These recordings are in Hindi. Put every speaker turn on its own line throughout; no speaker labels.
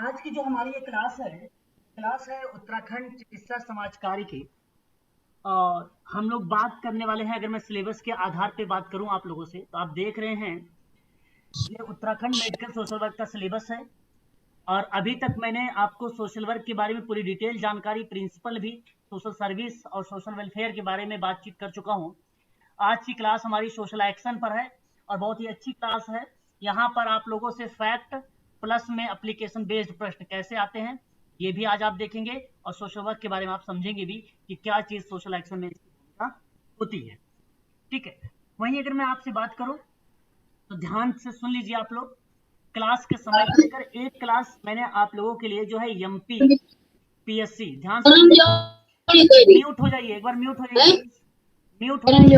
आज की जो हमारी ये क्लास है उत्तराखंड चिकित्सा समाज कार्य की। और हम लोग बात करने वाले हैं, अगर मैं सिलेबस के आधार पे बात करूं आप लोगों से, तो आप देख रहे हैं ये उत्तराखंड मेडिकल सोशल वर्क का सिलेबस है। और अभी तक मैंने आपको सोशल वर्क के बारे में पूरी डिटेल जानकारी, प्रिंसिपल भी, सोशल सर्विस और सोशल वेलफेयर के बारे में बातचीत कर चुका हूं। आज की क्लास हमारी सोशल एक्शन पर है और बहुत ही अच्छी क्लास है। यहाँ पर आप लोगों से फैक्ट प्लस में एप्लीकेशन बेस्ड प्रश्न कैसे आते हैं ये भी आज आप देखेंगे, और सोशल वर्क के बारे में आप समझेंगे भी कि क्या चीज सोशल एक्शन में इसकी भूमिका होती है। ठीक है, वहीं अगर मैं आपसे बात करूं तो ध्यान से सुन लीजिए आप लोग। क्लास के समय को लेकर एक क्लास मैंने आप लोगों के लिए जो है एमपी पीएससी, ध्यान से म्यूट हो जाइए, एक बार म्यूट हो जाइए, म्यूट हो जाइए,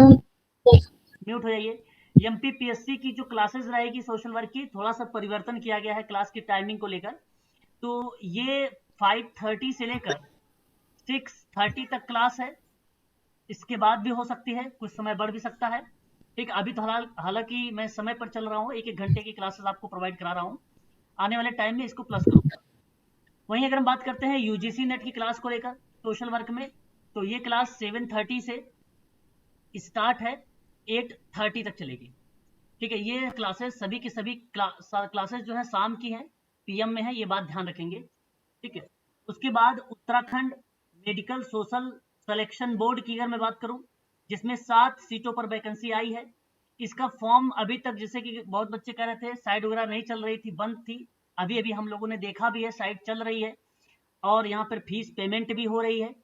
म्यूट हो जाइए। एमपीपीएससी की जो क्लासेस रहेगी सोशल वर्क की, थोड़ा सा परिवर्तन किया गया है क्लास की टाइमिंग को लेकर। तो ये 5:30 से लेकर 6:30 तक क्लास है। इसके बाद भी हो सकती है, कुछ समय बढ़ भी सकता है। ठीक, अभी तो हालांकि मैं समय पर चल रहा हूँ, एक एक घंटे की क्लासेस आपको प्रोवाइड करा रहा हूँ। आने वाले टाइम में इसको प्लस करूंगा। वहीं अगर हम बात करते हैं यूजीसी नेट की क्लास को लेकर सोशल वर्क में, तो ये क्लास 7:30 से स्टार्ट है, 8:30 तक चलेगी। ठीक है, ये क्लासेस सभी की सभी क्लासेस जो है शाम की हैं, पीएम में है, ये बात ध्यान रखेंगे। ठीक है, उसके बाद Uttarakhand medical social selection board की अगर मैं बात करूं, जिसमें 7 सीटों पर वैकेंसी आई है। इसका फॉर्म अभी तक, जैसे कि बहुत बच्चे कह रहे थे साइट वगैरह नहीं चल रही थी, बंद थी, अभी अभी हम लोगों ने देखा भी है साइट चल रही है और यहाँ पर फीस पेमेंट भी हो रही है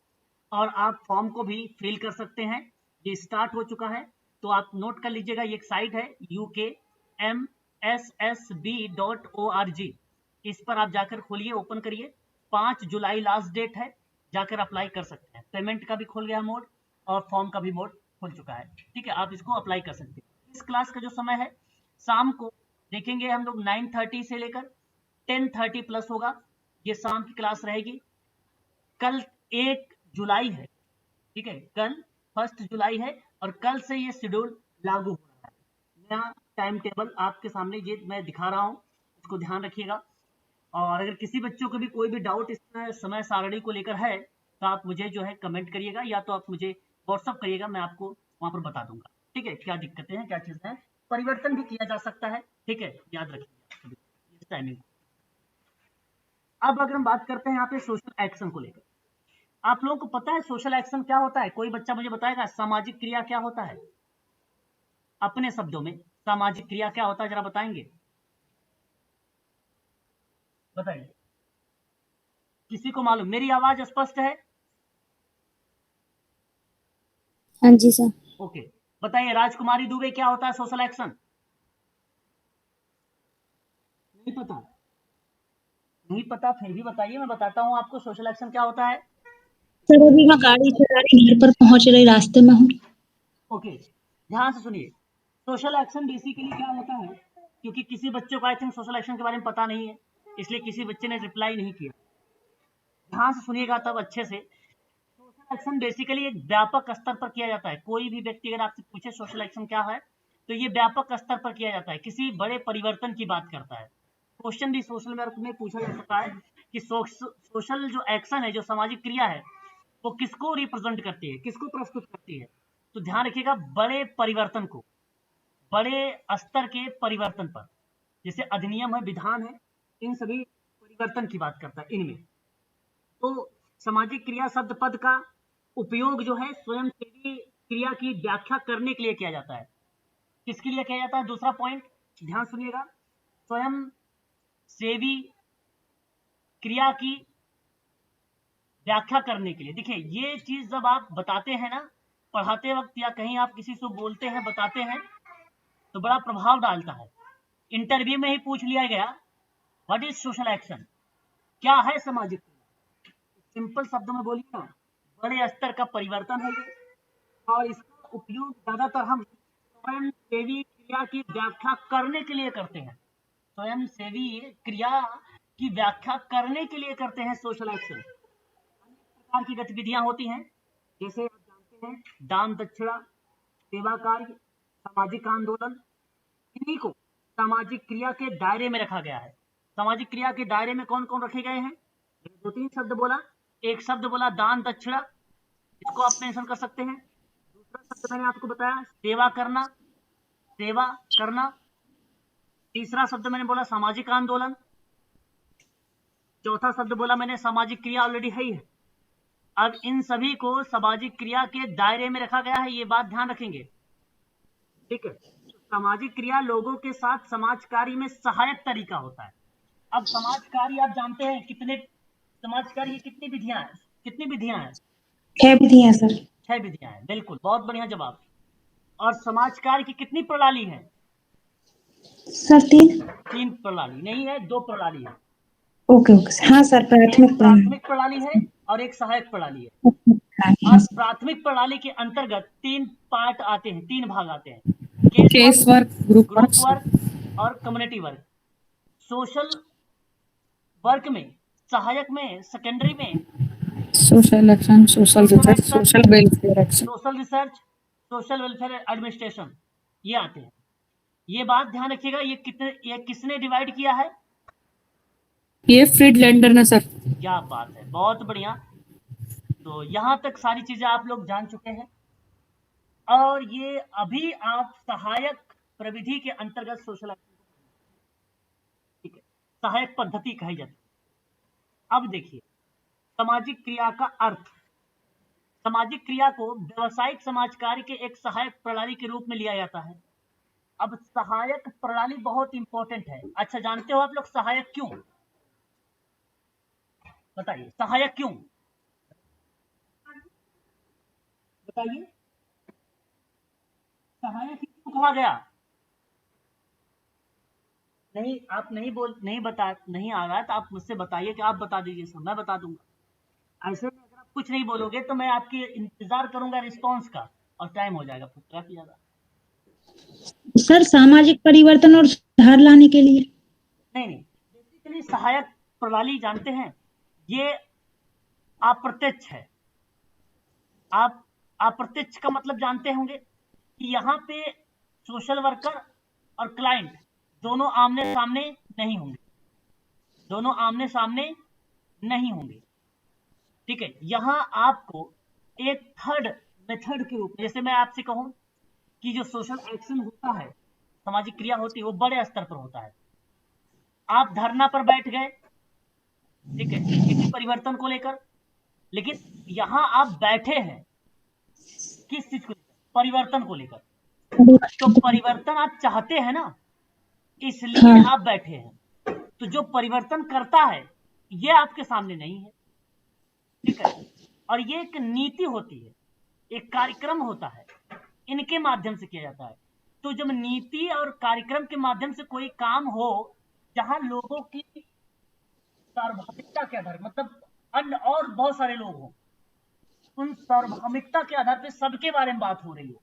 और आप फॉर्म को भी फिल कर सकते हैं। ये स्टार्ट हो चुका है, तो आप नोट कर लीजिएगा। ये एक साइट है ukmssb.org, इस पर आप जाकर खोलिए, ओपन करिए। 5 जुलाई लास्ट डेट है, जाकर अप्लाई कर सकते हैं। पेमेंट का भी खुल गया मोड और फॉर्म का भी मोड खुल चुका है। ठीक है, आप इसको अप्लाई कर सकते हैं। इस क्लास का जो समय है शाम को देखेंगे हम लोग 9:30 से लेकर 10:30 प्लस होगा, ये शाम की क्लास रहेगी। कल 1 जुलाई है, ठीक है, कल 1 जुलाई है और कल से ये शेड्यूल लागू हो रहा है। नया टाइम टेबल आपके सामने ये मैं दिखा रहा हूँ, इसको ध्यान रखिएगा। और अगर किसी बच्चों को भी कोई भी डाउट इस समय सारणी को लेकर है तो आप मुझे जो है कमेंट करिएगा, या तो आप मुझे व्हाट्सअप करिएगा, मैं आपको वहां पर बता दूंगा। ठीक है, क्या दिक्कतें हैं, क्या चीज़ है, परिवर्तन भी किया जा सकता है। ठीक है, याद रखिएगा इस टाइमिंग। अब अगर हम बात करते हैं यहाँ पे सोशल एक्शन को लेकर, आप लोगों को पता है सोशल एक्शन क्या होता है? कोई बच्चा मुझे बताएगा सामाजिक क्रिया क्या होता है? अपने शब्दों में सामाजिक क्रिया क्या होता है, जरा बताएंगे, बताइए। किसी को मालूम? मेरी आवाज स्पष्ट है?
हाँ जी सर।
ओके, बताइए राजकुमारी दुबे, क्या होता है सोशल एक्शन? नहीं पता? नहीं पता, फिर भी बताइए, मैं बताता हूँ आपको सोशल एक्शन क्या होता है।
सर अभी मैं गाड़ी चला रही, घर पर पहुंच रही, रास्ते में हूँ।
ओके, ध्यान से सुनिए। सोशल एक्शन बेसिकली क्या होता है, क्योंकि किसी बच्चे को आई थिंक सोशल एक्शन के बारे में पता नहीं है, इसलिए किसी बच्चे ने रिप्लाई नहीं किया। ध्यान से सुनिएगा तब अच्छे से। सोशल एक्शन बेसिकली एक व्यापक स्तर पर किया जाता है। कोई भी व्यक्ति अगर आपसे पूछे सोशल एक्शन क्या है, तो ये व्यापक स्तर पर किया जाता है, किसी बड़े परिवर्तन की बात करता है। क्वेश्चन भी सोशल वर्क में पूछा जा सकता है कि सोशल जो एक्शन है, जो सामाजिक क्रिया है, वो किसको रिप्रेजेंट करती है, किसको प्रस्तुत करती है। तो ध्यान रखिएगा, बड़े परिवर्तन को, बड़े स्तर के परिवर्तन पर, जैसे अधिनियम है, विधान है, इन सभी परिवर्तन की बात करता है इनमें। तो सामाजिक क्रिया शब्द पद का उपयोग जो है स्वयंसेवी क्रिया की व्याख्या करने के लिए किया जाता है। किसके लिए किया जाता है? दूसरा पॉइंट ध्यान सुनिएगा, स्वयं सेवी क्रिया की व्याख्या करने के लिए। देखिए, ये चीज जब आप बताते हैं ना, पढ़ाते वक्त या कहीं आप किसी से बोलते हैं, बताते हैं, तो बड़ा प्रभाव डालता है। इंटरव्यू में ही पूछ लिया गया, व्हाट इज सोशल एक्शन, क्या है सामाजिक क्रिया? सिंपल शब्दों में बोलिए ना, बड़े स्तर का परिवर्तन है ये, और इसका उपयोग ज्यादातर हम स्वयं सेवी क्रिया की व्याख्या करने के लिए करते हैं। स्वयं सेवी क्रिया की व्याख्या करने के लिए करते हैं सोशल एक्शन। प्रकार की गतिविधियां होती हैं, जैसे आप जानते हैं दान दक्षिणा, सेवा कार्य, सामाजिक आंदोलन, इन्हीं को सामाजिक क्रिया के दायरे में रखा गया है। सामाजिक क्रिया के दायरे में कौन कौन रखे गए हैं? 2-3 शब्द बोला। एक शब्द बोला दान दक्षिणा, इसको आप मेंशन कर सकते हैं। दूसरा शब्द मैंने आपको बताया सेवा करना, सेवा करना। तीसरा शब्द मैंने बोला सामाजिक आंदोलन। चौथा शब्द बोला मैंने सामाजिक क्रिया, ऑलरेडी है ही है। अब इन सभी को सामाजिक क्रिया के दायरे में रखा गया है, ये बात ध्यान रखेंगे, ठीक है। सामाजिक क्रिया लोगों के साथ समाज कार्य में सहायक तरीका होता है। अब समाज कार्य आप जानते हैं कितने समाज कार्य की कितनी विधियां हैं? कितनी विधियां हैं?
6 विधियां सर।
6 विधियां हैं, बिल्कुल, बहुत बढ़िया जवाब। और समाज कार्य की कितनी प्रणाली है?
सर 3।
3 प्रणाली नहीं है, 2 प्रणाली है।
ओके ओके हाँ सर,
एक
प्राथमिक
प्राथमिक प्रणाली है और एक सहायक प्रणाली है।
हाँ
और
सर।
प्राथमिक प्रणाली के अंतर्गत 3 पार्ट आते हैं, 3 भाग आते हैं, case
case
work,
work, group
group
work,
work और कम्युनिटी वर्क। सोशल वर्क में, सहायक में, सेकेंडरी में
social action, social research, social welfare action.
Social research, social welfare administration, ये आते हैं। ये बात ध्यान रखिएगा, ये किसने डिवाइड किया है?
ये फ्रीडलैंडर ने सर।
क्या बात है, बहुत बढ़िया। तो यहां तक सारी चीजें आप लोग जान चुके हैं और ये अभी आप सहायक प्रविधि के अंतर्गत सोशल एक्शन, ठीक है, सहायक पद्धति कही जाती है। अब देखिए सामाजिक क्रिया का अर्थ। सामाजिक क्रिया को व्यवसायिक समाज कार्य के एक सहायक प्रणाली के रूप में लिया जाता है। अब सहायक प्रणाली बहुत इंपॉर्टेंट है। अच्छा, जानते हो आप लोग सहायक क्यों? बताइए सहायक क्यों, बताइए सहायक क्यों कहा गया? नहीं, आप नहीं आ रहा है तो आप मुझसे बताइए कि आप बता दीजिए सर, मैं बता दूंगा। ऐसे में अगर आप कुछ नहीं बोलोगे तो मैं आपकी इंतजार करूंगा रिस्पॉन्स का और टाइम हो जाएगा फिर काफी ज्यादा।
सर सामाजिक परिवर्तन और सुधार लाने के लिए।
नहीं, बेसिकली सहायक प्रणाली जानते हैं, ये अप्रत्यक्ष है। आप अप्रत्यक्ष का मतलब जानते होंगे कि यहाँ पे सोशल वर्कर और क्लाइंट दोनों आमने सामने नहीं होंगे, दोनों आमने सामने नहीं होंगे, ठीक है। यहाँ आपको एक थर्ड मेथड के रूप में, जैसे मैं आपसे कहूं कि जो सोशल एक्शन होता है, सामाजिक क्रिया होती है, वो बड़े स्तर पर होता है। आप धरना पर बैठ गए, ठीक है, किसी परिवर्तन को लेकर, लेकिन यहाँ आप बैठे हैं किस चीज को लेकर? परिवर्तन को लेकर। तो परिवर्तन आप चाहते हैं ना, इसलिए
हाँ।
आप बैठे हैं। तो जो परिवर्तन करता है ये आपके सामने नहीं है, ठीक है। और ये एक नीति होती है, एक कार्यक्रम होता है, इनके माध्यम से किया जाता है। तो जब नीति और कार्यक्रम के माध्यम से कोई काम हो जहां लोगों की सार्वभौमिकता के आधार, मतलब अन्य और बहुत सारे लोग हों, उन सार्वभौमिकता के आधार पर सबके बारे में बात हो रही हो,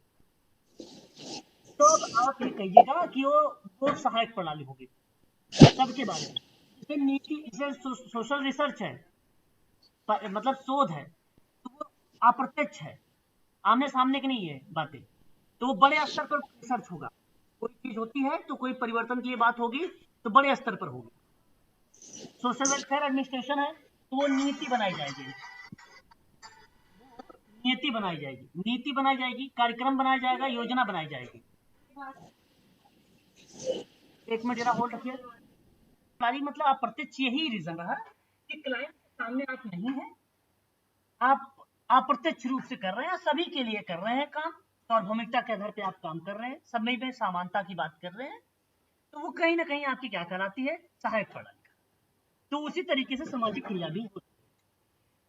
तो अब आप ये कहिएगा कि वो सहायक प्रणाली होगी सबके बारे में। जैसे नीति, जैसे सोशल रिसर्च है, मतलब शोध है, तो वो अप्रत्यक्ष है, आमने सामने की नहीं है बातें, तो वो बड़े स्तर पर रिसर्च होगा। कोई चीज होती है तो कोई परिवर्तन की ये बात होगी तो बड़े स्तर पर होगी। सोशल वेलफेयर एडमिनिस्ट्रेशन है तो वो नीति बनाई जाएगी, नीति बनाई जाएगी, कार्यक्रम बनाया जाएगा, योजना बनाई जाएगी। एक मिनट जरा होल्ड रखिए। मतलब अप्रत्यक्ष यही रीजन रहा कि क्लाइंट के सामने आप नहीं है, आप अप्रत्यक्ष रूप से कर रहे हैं, सभी के लिए कर रहे हैं काम, सार्वभौमिकता के आधार पे आप काम कर रहे हैं, सब में समानता की बात कर रहे हैं, तो वो कहीं ना कहीं आपकी क्या कहलाती है? सहायक प्रणाली। तो उसी तरीके से सामाजिक क्रिया भी होती है।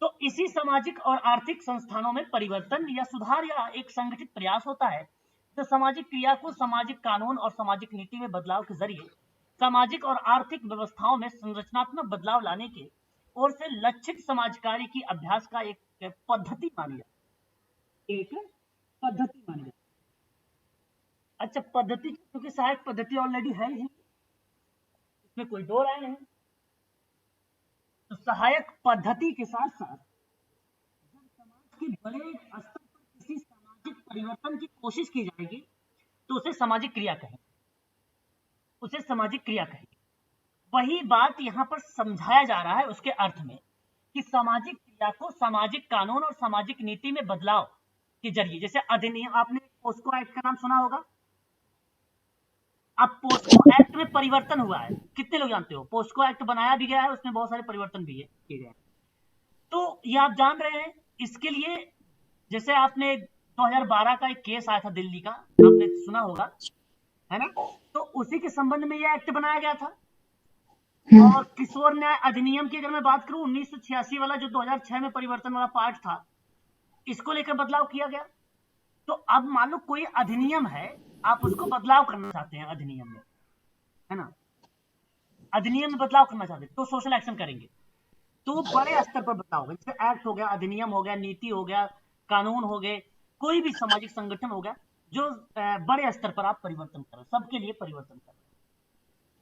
तो इसी सामाजिक और आर्थिक संस्थानों में परिवर्तन या सुधार या एक संगठित प्रयास होता है जो सामाजिक क्रिया को सामाजिक कानून और सामाजिक नीति में बदलाव के जरिए सामाजिक और आर्थिक व्यवस्थाओं में संरचनात्मक बदलाव लाने के ओर से लक्षित समाज कार्य की अभ्यास का एक पद्धति मानी जाती है, एक पद्धति मानी जाती है। अच्छा, पद्धति क्योंकि सहायक पद्धति ऑलरेडी है ही, इसमें कोई दो राय नहीं। तो सहायक पद्धति के साथ साथ जब समाज के बड़े स्तर पर किसी सामाजिक परिवर्तन की कोशिश की जाएगी तो उसे सामाजिक क्रिया कहेंगे, उसे सामाजिक क्रिया कहेंगे। वही बात यहाँ पर समझाया जा रहा है उसके अर्थ में कि सामाजिक क्रिया को सामाजिक कानून और सामाजिक नीति में बदलाव के जरिए, जैसे अधिनियम, आपने पोस्को एक्ट का नाम सुना होगा। अब पोस्को एक्ट में परिवर्तन हुआ है, कितने लोग जानते हो? पोस्को एक्ट बनाया भी गया है, उसमें बहुत सारे परिवर्तन भी किए गए हैं। तो ये आप जान रहे हैं। इसके लिए जैसे आपने 2012 का एक केस आया था दिल्ली का, आपने सुना होगा, है ना? तो उसी के संबंध में यह एक्ट बनाया गया था। और किशोर न्याय अधिनियम की अगर मैं बात करूं, 1986 वाला जो 2006 में परिवर्तन वाला पार्ट था, इसको लेकर बदलाव किया गया। तो अब मान लो कोई अधिनियम है, आप उसको बदलाव करना चाहते हैं अधिनियम में, है ना? अधिनियम में बदलाव करना चाहते हैं तो सोशल एक्शन करेंगे, तो बड़े स्तर पर बदलाव होगा। जैसे एक्ट हो गया, अधिनियम हो गया, नीति हो गया, कानून हो गए, कोई भी सामाजिक संगठन हो गया जो बड़े स्तर पर आप परिवर्तन करें, सबके लिए परिवर्तन करें।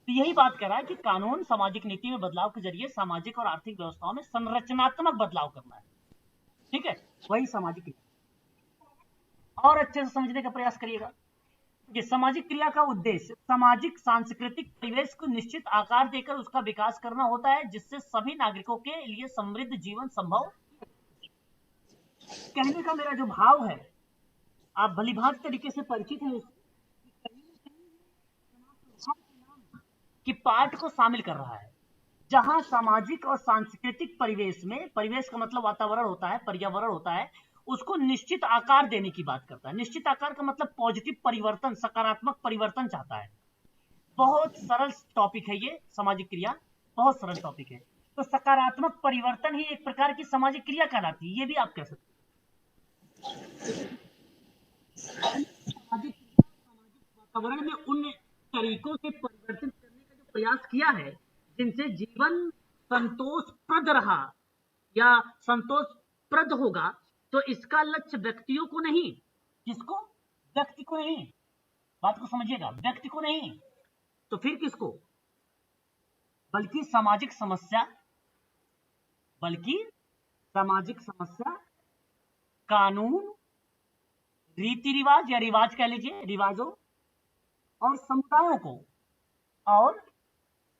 तो यही बात कर रहा है कि कानून सामाजिक नीति में बदलाव के जरिए सामाजिक और आर्थिक व्यवस्थाओं में संरचनात्मक बदलाव करना है। ठीक है, वही सामाजिक क्रिया। और अच्छे से समझने का प्रयास करिएगा कि सामाजिक क्रिया का उद्देश्य सामाजिक सांस्कृतिक परिवेश को निश्चित आकार देकर उसका विकास करना होता है, जिससे सभी नागरिकों के लिए समृद्ध जीवन संभव। कहने का मेरा जो भाव है, आप भलीभांति तरीके से परिचित हैं कि पाठ को शामिल कर रहा है, जहां सामाजिक और सांस्कृतिक परिवेश में, परिवेश का मतलब वातावरण होता है, पर्यावरण होता है, उसको निश्चित आकार देने की बात करता है। निश्चित आकार का मतलब पॉजिटिव परिवर्तन, सकारात्मक परिवर्तन चाहता है। बहुत सरल टॉपिक है ये, सामाजिक क्रिया बहुत सरल टॉपिक है। तो सकारात्मक परिवर्तन ही एक प्रकार की सामाजिक क्रिया कहलाती है, ये भी आप कह सकते हैं। सामाजिक वातावरण में उन तरीकों से परिवर्तित करने का जो प्रयास किया है जिनसे जीवन संतोषप्रद रहा या संतोषप्रद होगा, तो इसका लक्ष्य व्यक्तियों को नहीं, किसको? व्यक्ति को नहीं, बात को समझिएगा, व्यक्ति को नहीं, तो फिर किसको? बल्कि सामाजिक समस्या, कानून, रीति रिवाज या रिवाज कह लीजिए, रिवाजों और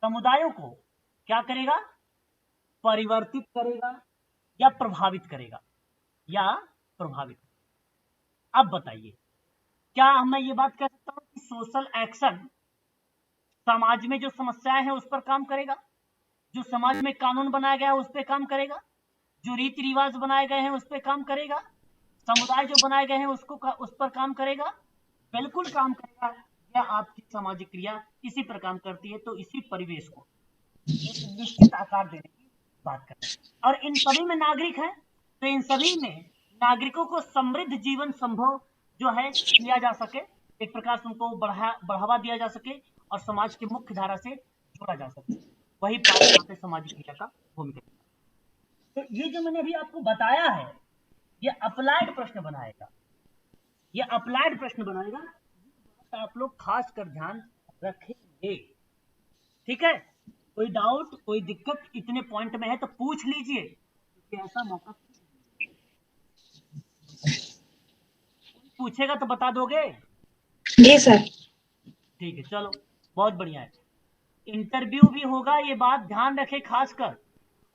समुदायों को क्या करेगा? परिवर्तित करेगा या प्रभावित करेगा, अब बताइए, क्या मैं ये बात कह सकता हूं कि सोशल एक्शन समाज में जो समस्याएं हैं उस पर काम करेगा, जो समाज में कानून बनाया गया है उस पर काम करेगा, जो रीति रिवाज बनाए गए हैं उस पर काम करेगा, समुदाय जो बनाए गए हैं उस पर काम करेगा? बिल्कुल काम करेगा। या आपकी सामाजिक क्रिया इसी पर काम करती है, तो इसी परिवेश को एक निश्चित आकार देने की बात करते हैं। और इन सभी में नागरिक हैं, तो इन सभी में नागरिकों को समृद्ध जीवन संभव जो है किया जा सके, एक प्रकार से उनको बढ़ावा दिया जा सके और समाज की मुख्य धारा से जोड़ा जा सके, वही पार्ट यहाँ पे सामाजिक क्रिया का भूमिका। तो ये जो मैंने अभी आपको बताया है, ये अप्लाइड प्रश्न बनाएगा, आप लोग खास कर ध्यान रखेंगे। ठीक है, कोई डाउट, कोई दिक्कत इतने पॉइंट में है तो पूछ लीजिए, क्योंकि ऐसा मौका पूछेगा तो बता दोगे?
जी सर।
ठीक है, चलो बहुत बढ़िया है। इंटरव्यू भी होगा, ये बात ध्यान रखें खासकर।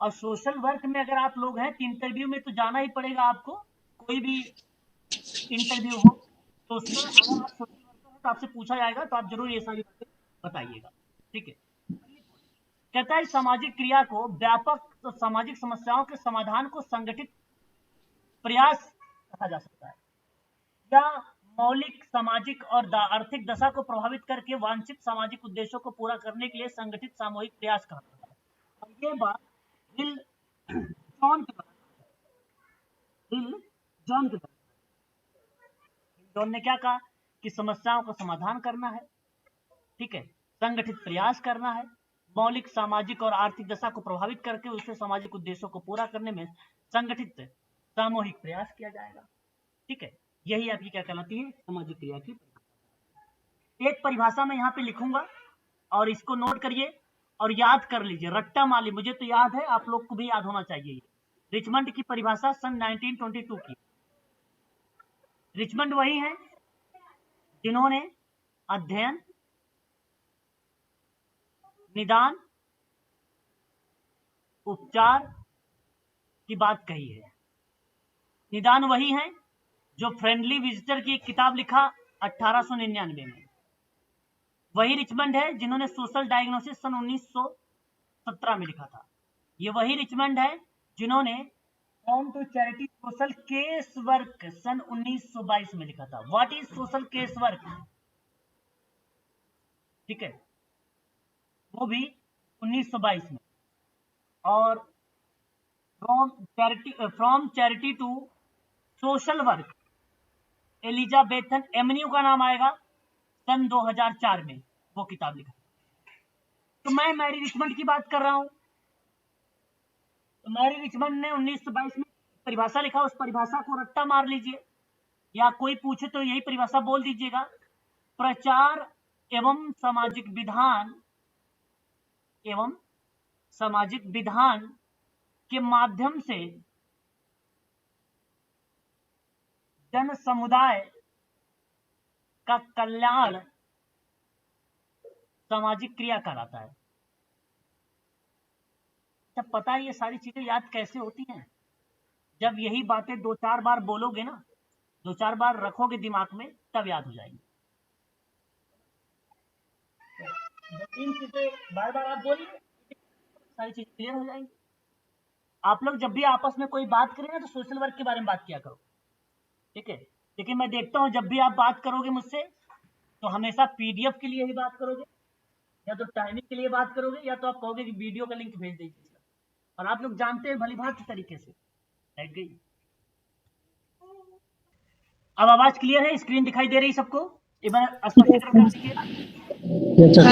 और सोशल वर्क में अगर आप लोग हैं तो इंटरव्यू में तो जाना ही पड़ेगा आपको, कोई भी इंटरव्यू हो तो उसमें अगर आप सोशल वर्कर हैं तो आपसे पूछा जाएगा, तो आप जरूर ये सारी बातें बताइएगा। ठीक है, कहता है सामाजिक क्रिया को व्यापक तो सामाजिक समस्याओं के समाधान को संगठित प्रयास कहा जा सकता है, या मौलिक सामाजिक और आर्थिक दशा को प्रभावित करके वांछित सामाजिक उद्देश्यों को पूरा करने के लिए संगठित सामूहिक प्रयास कहा जाता है। और ये बात हिल जॉन ने क्या कहा कि समस्याओं का समाधान करना है, ठीक है, संगठित प्रयास करना है, मौलिक सामाजिक और आर्थिक दशा को प्रभावित करके उससे सामाजिक उद्देश्यों को पूरा करने में संगठित सामूहिक प्रयास किया जाएगा। ठीक है, यही आपकी क्या कहलाती है? सामाजिक क्रिया की एक परिभाषा मैं यहाँ पे लिखूंगा और इसको नोट करिए और याद कर लीजिए, रट्टा माली, मुझे तो याद है, आप लोग को भी याद होना चाहिए। रिचमंड की परिभाषा सन 1922 की। रिचमंड वही है जिन्होंने अध्ययन, निदान उपचार की बात कही है। निदान वही है जो फ्रेंडली विजिटर की एक किताब लिखा 1899 में। वही रिचमंड है जिन्होंने सोशल डायग्नोसिस सन 1917 में लिखा था। ये वही रिचमंड है जिन्होंने home to charity social case work सन 1922 में लिखा था। What is social case work? ठीक है, वो भी 1922 में। और from charity to social work Elizabethan एमन्यू का नाम आएगा सन 2004 में, वो किताब लिखा। तो मैं मैरी रिचमंड की बात कर रहा हूं। तो मैरी रिचमंड ने 1922 में परिभाषा लिखा, उस परिभाषा को रट्टा मार लीजिए या कोई पूछे तो यही परिभाषा बोल दीजिएगा। प्रचार एवं सामाजिक विधान के माध्यम से जन समुदाय का कल्याण सामाजिक क्रिया कहलाता है। तब पता है ये सारी चीजें याद कैसे होती हैं? जब यही बातें 2-4 बार बोलोगे ना, 2-4 बार रखोगे दिमाग में, तब याद हो जाएंगी। 2-3 चीजें बार बार आप बोलिए, सारी चीजें क्लियर हो जाएंगी। आप लोग जब भी आपस में कोई बात करें ना तो सोशल वर्क के बारे में बात किया करो, ठीक है? लेकिन मैं देखता हूं जब भी आप बात करोगे मुझसे तो हमेशा पीडीएफ के लिए ही बात करोगे, या तो टाइमिंग के लिए बात करोगे, या तो आप कहोगे कि वीडियो का लिंक भेज दीजिए। और आप लोग जानते हैं भली भांति तरीके से। लग गई? अब आवाज क्लियर है? स्क्रीन दिखाई दे रही सबको? एक बार स्पष्टीकरण कर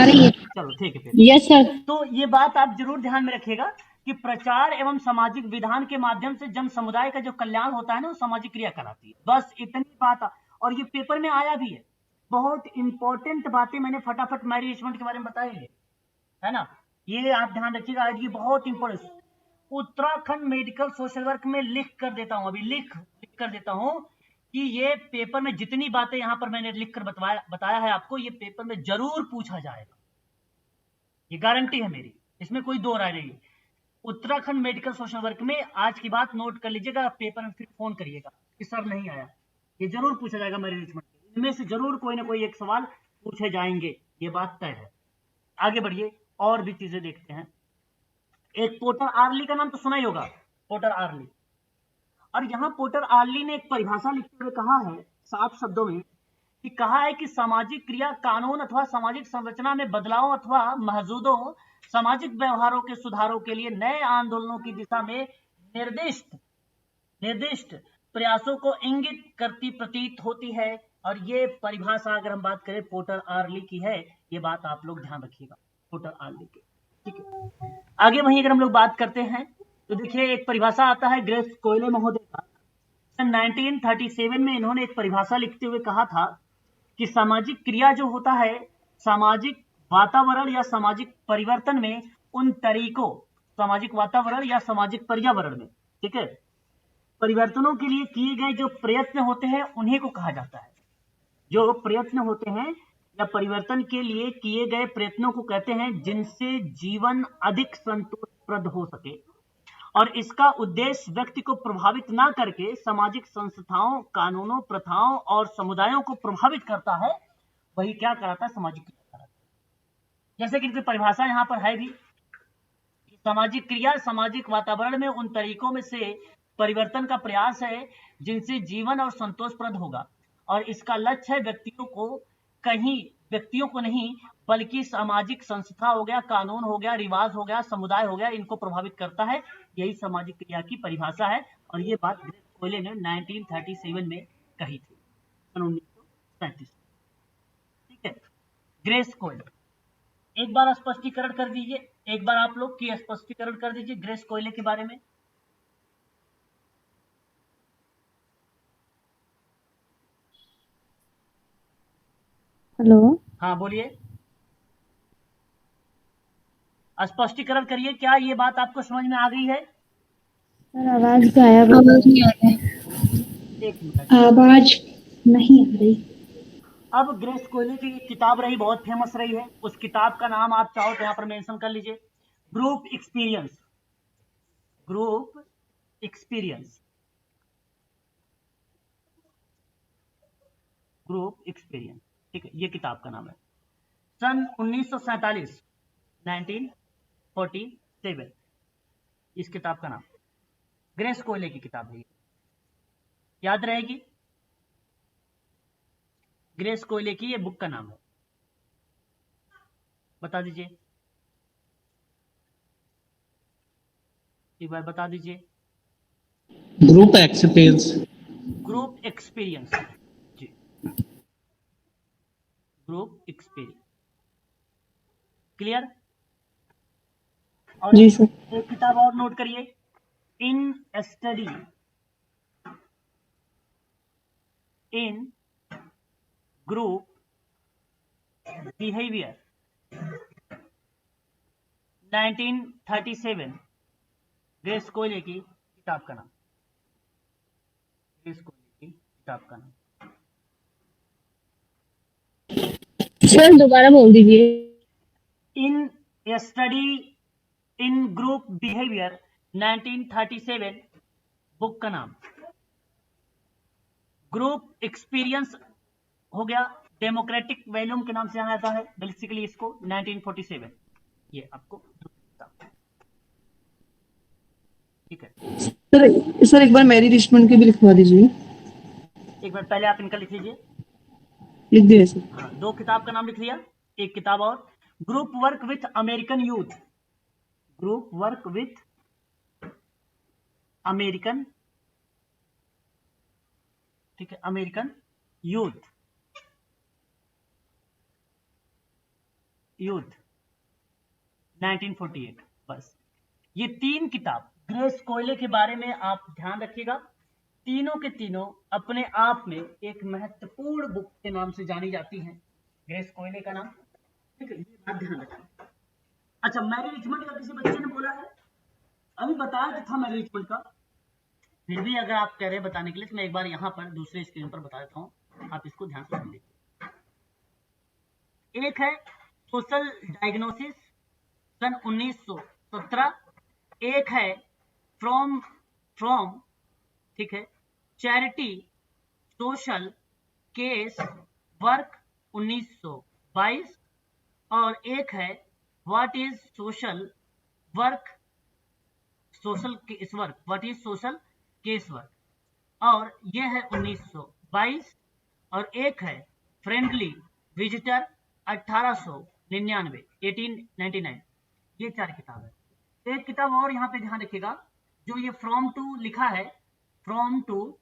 दीजिए। चलो ठीक है फिर।
Yes sir.
तो ये बात आप जरूर ध्यान में रखिएगा कि प्रचार एवं सामाजिक विधान के माध्यम से जन समुदाय का जो कल्याण होता है ना, वो सामाजिक क्रिया कहलाती है। बस इतनी बात। और ये पेपर में आया भी है। बहुत इंपॉर्टेंट बातें मैंने फटाफट मैरी रिचमंड के बारे में बताई है ना, ये आप ध्यान रखिएगा। ये बहुत important Uttarakhand medical social work में लिख कर देता हूं, अभी लिख कर देता हूं कि ये पेपर में जितनी बातें यहां पर मैंने लिख कर बताया है आपको, ये पेपर में जरूर पूछा जाएगा। ये गारंटी है मेरी, इसमें कोई दो राय नहीं। उत्तराखंड मेडिकल सोशल वर्क में आज की बात नोट कर लीजिएगा, पेपर में फिर फोन करिएगा कि सर नहीं आया। ये जरूर पूछा जाएगा मैरी रिचमंड, इनमें से जरूर कोई ना कोई एक सवाल पूछे जाएंगे, ये बात तय है। आगे बढ़िए, और भी चीजें देखते हैं। एक पोर्टर आर्ली का नाम तो सुना ही होगा, पोर्टर आर्ली। और यहां पोर्टर आर्ली ने एक परिभाषा लिखते हुए कहा है, साफ शब्दों में, कि कहा है कि सामाजिक क्रिया कानून अथवा सामाजिक संरचना में बदलाव अथवा मौजूदा सामाजिक व्यवहारों के सुधारों के लिए नए आंदोलनों की दिशा में निर्दिष्ट प्रयासों को इंगित करती प्रतीत होती है। और ये परिभाषा अगर हम बात करें पोर्टर आर्ली की है, ये बात आप लोग ध्यान रखिएगा, पोर्टर आर्ली की। ठीक है, आगे वहीं अगर हम लोग बात करते हैं तो देखिए एक परिभाषा आता है ग्रेस कोयले महोदय का। सन 1937 में इन्होंने एक परिभाषा लिखते हुए कहा था कि सामाजिक क्रिया जो होता है सामाजिक वातावरण या सामाजिक परिवर्तन में उन तरीकों, सामाजिक वातावरण या सामाजिक पर्यावरण में, ठीक है, परिवर्तनों के लिए किए गए जो प्रयत्न होते हैं उन्हीं को कहा जाता है। जो प्रयत्न होते हैं या परिवर्तन के लिए किए गए प्रयत्नों को कहते हैं जिनसे जीवन अधिक संतोषप्रद हो सके और इसका उद्देश्य व्यक्ति को प्रभावित ना करके सामाजिक संस्थाओं, कानूनों, प्रथाओं और समुदायों को प्रभावित करता है, वही क्या कराता है? सामाजिक क्रिया कराता है। जैसे कि इनकी परिभाषा यहां पर है भी, सामाजिक क्रिया सामाजिक वातावरण में उन तरीकों में से परिवर्तन का प्रयास है जिनसे जीवन और संतोषप्रद होगा और इसका लक्ष्य है व्यक्तियों को नहीं बल्कि सामाजिक संस्था हो गया, कानून हो गया, रिवाज हो गया, समुदाय हो गया, इनको प्रभावित करता है। यही सामाजिक क्रिया की परिभाषा है और ये बात ग्रेस कोयले ने 1937 में कही थी, 1937। ठीक है, ग्रेस कोयले। एक बार स्पष्टीकरण कर दीजिए, एक बार आप लोग की स्पष्टीकरण कर दीजिए ग्रेस कोयले के बारे में।
हेलो,
हाँ बोलिए, स्पष्टीकरण करिए। क्या ये बात आपको समझ में आ गई है?
सर आवाज गायब, आवाज नहीं आ रही।
एक मिनट,
आवाज नहीं आ रही।
अब ग्रेस कोयले की किताब रही, बहुत फेमस रही है, उस किताब का नाम आप चाहो तो यहाँ पर मेंशन कर लीजिए, group experience. Group experience, group experience, ठीक है, ये किताब का नाम है। सन 1947, 1947, इस किताब का नाम, ग्रेस कोयले की किताब है, याद रहेगी, ग्रेस कोयले की ये बुक का नाम है, बता दीजिए, एक बार बता दीजिए।
ग्रुप एक्सपीरियंस,
ग्रुप एक्सपीरियंस जी, ग्रुप एक्सपीरियंस, क्लियर। और
जी सर।
एक किताब और नोट करिए, in study in group behaviour, 1937, Grace Coyle की किताब का नाम, ग्रेस कोयले की किताब का नाम।
सर दोबारा बोल दीजिए।
In study in group behaviour, 1937, book का नाम। ग्रुप एक्सपीरियंस हो गया, डेमोक्रेटिक वैल्यूम के नाम से जाना जाता है बेसिकली इसको, 1947, ये आपको ठीक है।
सर एक बार मैरी रिचमंड की भी लिखवा दीजिए।
एक बार पहले आप इनका लिख लीजिए,
लिख दिए सर।
हाँ, 2 किताब का नाम लिख लिया, एक किताब और, group work with American youth, group work with American, ठीक है, अमेरिकन यूथ, यूथ 1948, बस ये 3 किताब ग्रेस कोयले के बारे में आप ध्यान रखिएगा, तीनों के तीनों अपने आप में एक महत्वपूर्ण बुक के नाम से जानी जाती हैं, ग्रेस कोयले का नाम, ठीक है, ये बात ध्यान रखिए। अच्छा, मैरी रिचमंड का किसी बच्चे ने बोला है, अभी बताया था मैरी रिचमंड का, फिर भी अगर आप कह रहे हैं बताने के लिए तो मैं एक बार यहाँ पर दूसरे स्क्रीन पर बता देता हूँ, आप इसको ध्यान से सुन लीजिए। एक है सोशल डायग्नोसिस, सन 1917, एक है फ्रॉम ठीक है, चैरिटी सोशल केस वर्क, 1922, और एक है what is social work, social case work, what is social case work, और ये है 1922, और एक है फ्रेंडली विजिटर, 1899, 1899, ये 4 किताब है। एक किताब और यहाँ पे ध्यान रखिएगा, जो ये फ्रॉम टू लिखा है, from to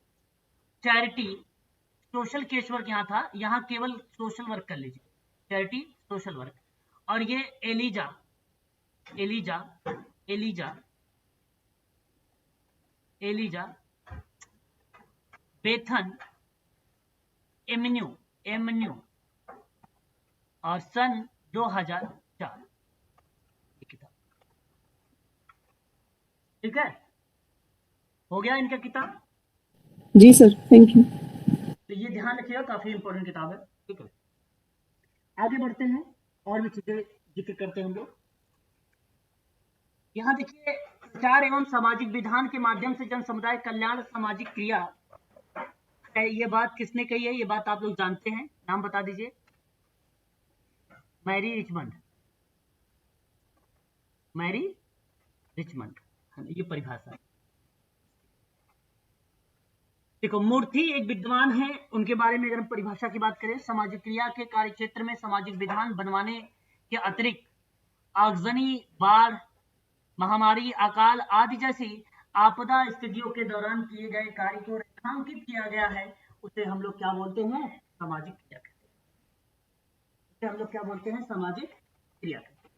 charity social case work, यहाँ था, यहाँ केवल सोशल वर्क कर लीजिए, चैरिटी सोशल वर्क, और ये एलिजा एलिजा एलिजा एलिजा बेथन एमन्यू, और सन 2004, ये किताब, ठीक है, हो गया इनका किताब।
जी सर, थैंक यू।
तो ये ध्यान रखिएगा, काफी इंपॉर्टेंट किताब है, ठीक है। आगे बढ़ते हैं और भी चीजें जिक्र करते हैं हम लोग। यहाँ देखिए, संचार एवं सामाजिक विधान के माध्यम से जन समुदाय कल्याण सामाजिक क्रिया, ये बात किसने कही है, ये बात आप लोग जानते हैं, नाम बता दीजिए। मैरी रिचमंड, मैरी रिचमंड, ये परिभाषा। देखो, मूर्ति एक विद्वान है, उनके बारे में अगर हम परिभाषा की बात करें, सामाजिक क्रिया के कार्यक्षेत्र में सामाजिक विधान बनवाने के अतिरिक्त आगजनी, बाढ़, महामारी, अकाल आदि जैसी आपदा स्थितियों के दौरान किए गए कार्य को रेखांकित किया गया है, उसे हम लोग क्या बोलते हैं, सामाजिक क्रिया कहते हैं, उसे हम लोग क्या बोलते हैं, सामाजिक क्रिया कहते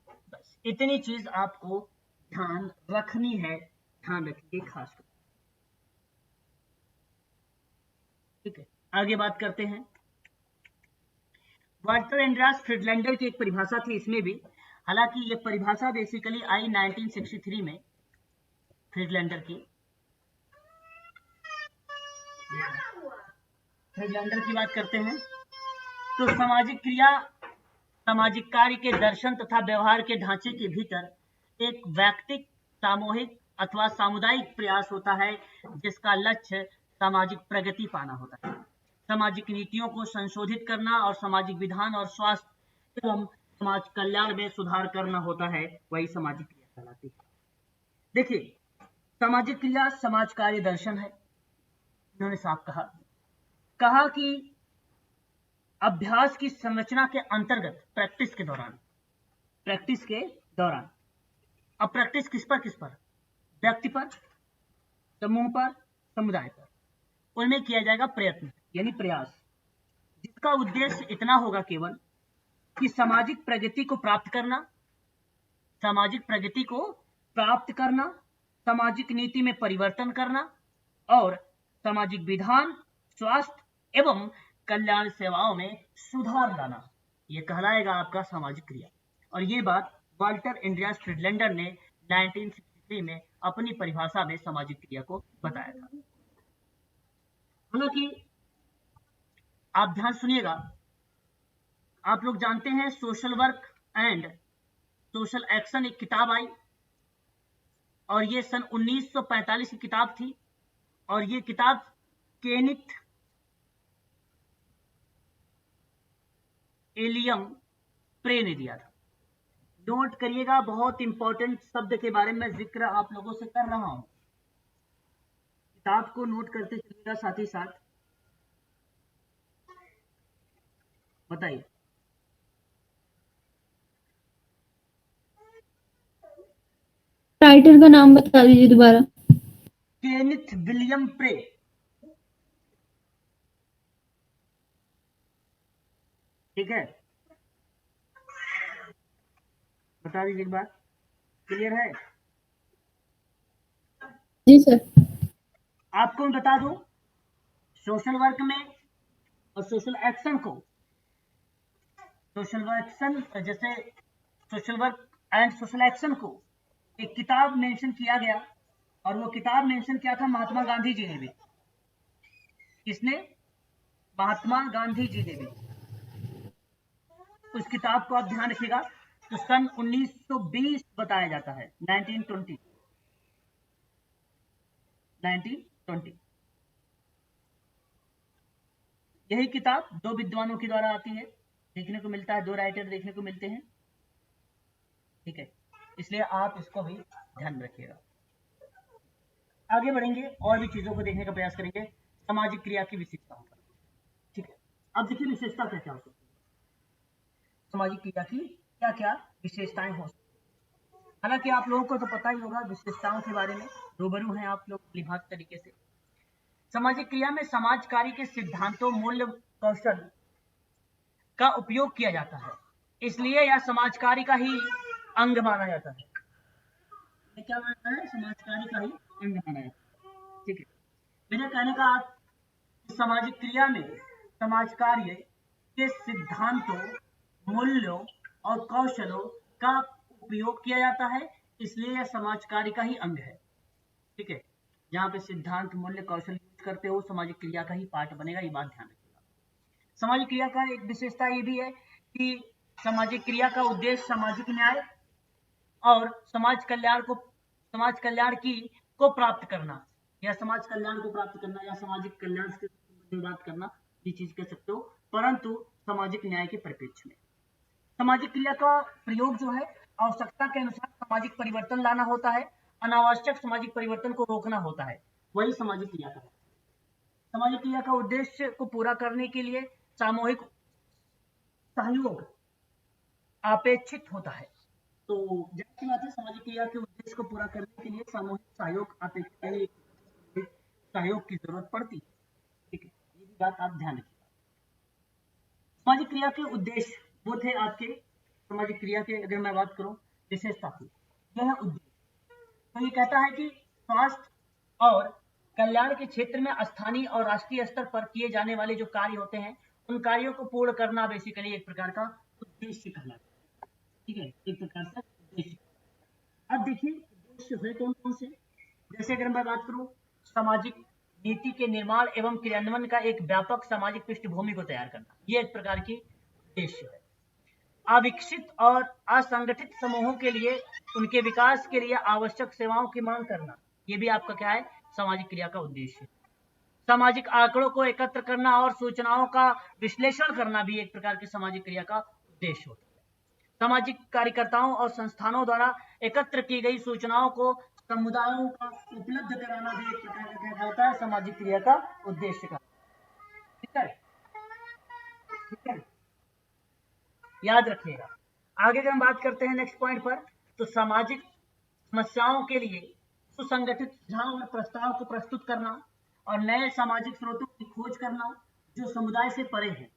हैं। बस इतनी चीज आपको ध्यान रखनी है, ध्यान रखिए खास कर, ठीक है। आगे बात करते हैं, वाल्टर एंड्रास फ्रीडलैंडर की एक परिभाषा थी इसमें भी, हालांकि ये परिभाषा बेसिकली आई 1963 में, फ्रीडलैंडर की, फ्रीडलैंडर की बात करते हैं तो सामाजिक क्रिया सामाजिक कार्य के दर्शन तथा व्यवहार के ढांचे के भीतर एक व्यक्तिक, सामूहिक अथवा सामुदायिक प्रयास होता है जिसका लक्ष्य सामाजिक प्रगति पाना होता है। सामाजिक नीतियों को संशोधित करना और सामाजिक विधान और स्वास्थ्य एवं समाज कल्याण में सुधार करना होता है, वही सामाजिक क्रिया कहलाती है। देखिए, सामाजिक क्रिया समाज कार्य दर्शन है। इन्होंने साफ कहा कि अभ्यास की संरचना के अंतर्गत प्रैक्टिस के दौरान अब प्रैक्टिस किस पर, व्यक्ति पर, समूह पर, समुदाय पर, उनमें किया जाएगा प्रयत्न यानी प्रयास, जिसका उद्देश्य इतना होगा केवल कि सामाजिक प्रगति को प्राप्त करना, सामाजिक नीति में परिवर्तन करना और सामाजिक विधान, स्वास्थ्य एवं कल्याण सेवाओं में सुधार लाना, यह कहलाएगा आपका सामाजिक क्रिया। और ये बात वाल्टर एंड्रियास फ्रीडलैंडर ने 1963 में अपनी परिभाषा में सामाजिक क्रिया को बताया था। हालांकि आप ध्यान सुनिएगा, आप लोग जानते हैं social work and social action एक किताब आई और ये सन 1945 की किताब थी और ये किताब केनिथ एलियम प्रे ने दिया था। नोट करिएगा, बहुत इंपॉर्टेंट शब्द के बारे में जिक्र आप लोगों से कर रहा हूं, किताब को नोट करते चलिएगा साथ ही साथ। बताइए,
राइटर का नाम बता दीजिए दोबारा।
Kenneth William Pray. ठीक है, बता दीजिए एक बार, क्लियर है?
जी सर।
आपको मैं बता दूं, सोशल वर्क में और सोशल एक्शन को, social work and social action को एक किताब मेंशन किया गया और वो किताब मेंशन किया था महात्मा गांधी जी ने भी। किसने? महात्मा गांधी जी ने भी। उस किताब को आप ध्यान रखिएगा, तो सन 1920 बताया जाता है, 1920। यही किताब दो विद्वानों के द्वारा आती है, देखने को मिलता है, दो राइटर देखने को मिलते हैं। ठीक है, इसलिए आप इसको भी ध्यान में रखिएगा। आगे बढ़ेंगे और भी चीजों को देखने का प्रयास करेंगे सामाजिक क्रिया की विशेषताओं पर। ठीक है, अब देखिए विशेषता क्या क्या हो सकती है, सामाजिक क्रिया की क्या क्या विशेषताएं हो सकती है। हालांकि आप लोगों को तो पता ही होगा, विशेषताओं के बारे में रूबरू हैं आप लोग लिभाग तरीके से। सामाजिक क्रिया में समाज कार्य के सिद्धांतों, मूल्य, कौशल का उपयोग किया जाता है, इसलिए यह समाज कार्य का ही अंग माना जाता है। ये क्या मानता है? समाज कार्य का ही अंग माना जाता है। ठीक है, मेरे कहने का सामाजिक क्रिया में समाज कार्य के सिद्धांतों, मूल्यों और कौशलों का उपयोग किया जाता है, इसलिए यह समाज कार्य का ही अंग है। ठीक है, जहां पे सिद्धांत, मूल्य, कौशल यूज करते हो, सामाजिक क्रिया का ही पार्ट बनेगा, ये बात ध्यान रखिएगा। सामाजिक क्रिया का एक विशेषता ये भी है कि सामाजिक क्रिया का उद्देश्य सामाजिक न्याय और समाज कल्याण को प्राप्त करना, या समाज कल्याण को प्राप्त करना या सामाजिक कल्याण से बात करना, ये चीज कह सकते हो, परंतु सामाजिक न्याय के परिप्रेक्ष्य में। सामाजिक क्रिया का प्रयोग जो है आवश्यकता के अनुसार सामाजिक परिवर्तन लाना होता है, अनावश्यक सामाजिक परिवर्तन को रोकना होता है, वही सामाजिक क्रिया का है। सामाजिक क्रिया का उद्देश्य को पूरा करने के लिए सामूहिक सहयोग अपेक्षित होता है। तो जाहिर सी बात है, सामाजिक क्रिया के उद्देश्य को पूरा करने के लिए सामूहिक सहयोग अपेक्षित, सहयोग की जरूरत पड़ती है। ठीक है, ये भी बात आप ध्यान रखिए। सामाजिक क्रिया के उद्देश्य वो थे आपके, सामाजिक क्रिया के अगर मैं बात करूं विशेषता की, यह उद्देश्य तो ये कहता है कि स्वास्थ्य और कल्याण के क्षेत्र में स्थानीय और राष्ट्रीय स्तर पर किए जाने वाले जो कार्य होते हैं, उन कार्यों को पूर्ण करना बेसिकली एक प्रकार का उद्देश्य कहलाता है। ठीक है, एक प्रकार से उद्देश्य। अब देखिए उद्देश्य है कौन कौन से, जैसे अगर मैं बात करूं सामाजिक नीति के निर्माण एवं क्रियान्वयन का एक व्यापक सामाजिक पृष्ठभूमि को तैयार करना, ये एक प्रकार की उद्देश्य है। अविकसित और असंगठित समूहों के लिए उनके विकास के लिए आवश्यक सेवाओं की मांग करना, ये भी आपका क्या है, सामाजिक क्रिया का उद्देश्य है। सामाजिक आंकड़ों को एकत्र करना और सूचनाओं का विश्लेषण करना भी एक प्रकार की सामाजिक क्रिया का उद्देश्य होता है। सामाजिक कार्यकर्ताओं और संस्थानों द्वारा एकत्र की गई सूचनाओं को समुदायों का उपलब्ध कराना भी एक प्रकार का क्या होता है, सामाजिक क्रिया का उद्देश्य का। ठीक है, ठीक है, याद रखिएगा। आगे जब हम बात करते हैं नेक्स्ट पॉइंट पर, तो सामाजिक समस्याओं के लिए सुसंगठित सुझाव और प्रस्ताव को प्रस्तुत करना और नए सामाजिक स्रोतों की खोज करना जो समुदाय से परे हैं,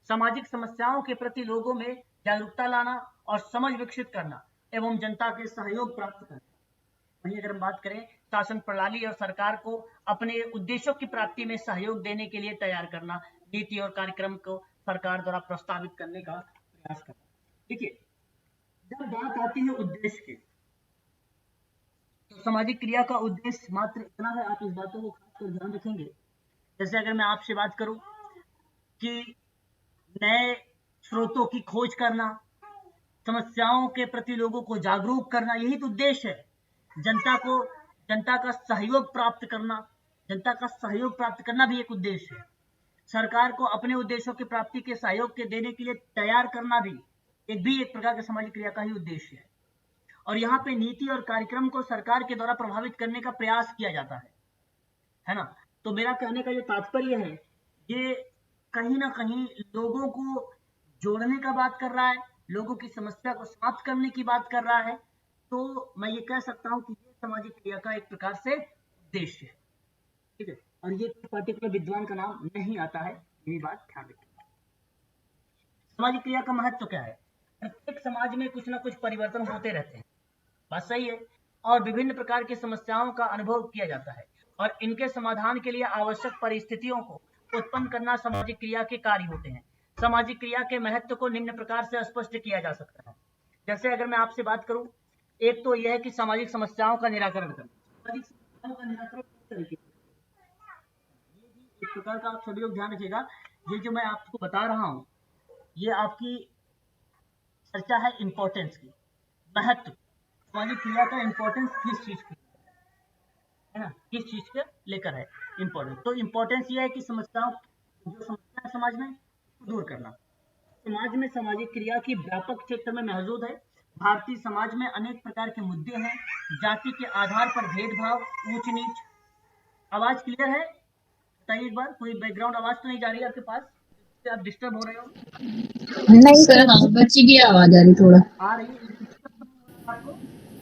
सामाजिक समस्याओं के प्रति लोगों में जागरूकता लाना और समझ विकसित करना एवं जनता के सहयोग प्राप्त करना। वहीं अगर हम बात करें, शासन प्रणाली और सरकार को अपने उद्देश्यों की प्राप्ति में सहयोग देने के लिए तैयार करना, नीति और कार्यक्रम को सरकार द्वारा प्रस्तावित करने का प्रयास करना। देखिए, जब बात आती है उद्देश्य की, तो सामाजिक क्रिया का उद्देश्य मात्र इतना है, आप इस बातों को खासकर ध्यान रखेंगे। जैसे अगर मैं आपसे बात करूं कि नए स्रोतों की खोज करना, समस्याओं के प्रति लोगों को जागरूक करना, यही तो उद्देश्य है। जनता का सहयोग प्राप्त करना, जनता का सहयोग प्राप्त करना भी एक उद्देश्य है। सरकार को अपने उद्देश्यों की प्राप्ति के सहयोग के देने के लिए तैयार करना भी एक प्रकार के सामाजिक क्रिया का ही उद्देश्य है। और यहाँ पे नीति और कार्यक्रम को सरकार के द्वारा प्रभावित करने का प्रयास किया जाता है ना। तो मेरा कहने का जो तात्पर्य है, ये कहीं ना कहीं लोगों को जोड़ने का बात कर रहा है, लोगों की समस्या को समाप्त करने की बात कर रहा है। तो मैं ये कह सकता हूँ कि ये सामाजिक क्रिया का एक प्रकार से उद्देश्य है। ठीक है, और ये पर्टिकुलर विद्वान का नाम नहीं आता है, ये बात ध्यान रखिए। सामाजिक क्रिया का महत्व क्या है? प्रत्येक समाज में कुछ ना कुछ परिवर्तन होते रहते हैं, बात सही है, और विभिन्न प्रकार की समस्याओं का अनुभव किया जाता है और इनके समाधान के लिए आवश्यक परिस्थितियों को उत्पन्न करना सामाजिक क्रिया के कार्य होते हैं। सामाजिक क्रिया के महत्व को निम्न प्रकार से स्पष्ट किया जा सकता है। जैसे अगर मैं आपसे बात करूं, एक तो यह है कि सामाजिक समस्याओं का निराकरण करना। सामाजिक समस्याओं का निराकरण किस तरीके से, ये भी एक प्रकार का, आप सभी लोग ध्यान रखिएगा, ये जो मैं आपको बता रहा हूं, ये आपकी चर्चा है इंपॉर्टेंस की, महत्व, सामाजिक क्रिया का इंपॉर्टेंस किस चीज की है ना, किस चीज के लेकर है इंपॉर्टेंस। तो इंपॉर्टेंस ये है कि समस्याओं, जो समस्या समाज में, दूर करना। समाज में सामाजिक क्रिया की व्यापक क्षेत्र में मौजूद है। भारतीय समाज में अनेक प्रकार के मुद्दे हैं, जाति के आधार पर भेदभाव, ऊंच नीच। आवाज क्लियर है? बताइए एक बार, कोई बैकग्राउंड आवाज तो नहीं जा रही है आपके पास, जिससे आप डिस्टर्ब हो रहे हो?
नहीं सर, हाँ बच्ची की आवाज आ रही, थोड़ा
आ रही है आपको?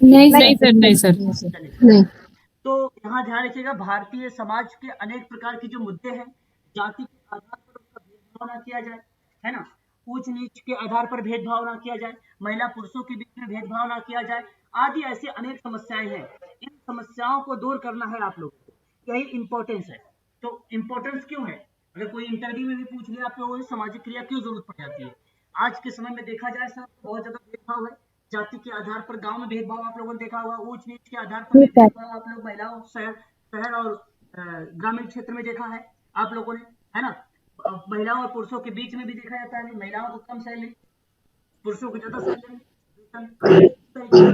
नहीं सर नहीं।
तो यहाँ ध्यान रखिएगा, भारतीय समाज के अनेक प्रकार के जो मुद्दे हैं, जाति के आधार पर उसका भेदभाव ना किया जाए, है ना, ऊंच नीच के आधार पर भेदभाव ना किया जाए, महिला पुरुषों के बीच में भेदभाव ना किया जाए, आदि ऐसी अनेक समस्याएं हैं। इन समस्याओं को दूर करना है आप लोगों को, यही इंपॉर्टेंस है। तो इंपॉर्टेंस क्यों है? अगर कोई इंटरव्यू में भी पूछ लिया आप लोगों को सामाजिक क्रिया क्यों जरूरत पड़ जाती है, आज के समय में देखा जाए सर, बहुत ज्यादा भेदभाव है। जाति के आधार पर गांव में भेदभाव आप लोगों ने देखा होगा, ऊंच नीच के आधार पर भेदभाव आप लोग महिलाओं, शहर और ग्रामीण क्षेत्र में देखा है आप लोगों ने, है ना। महिलाओं और पुरुषों के बीच में भी देखा जाता है, महिलाओं को कम सैलरी, पुरुषों को ज्यादा सैलरी।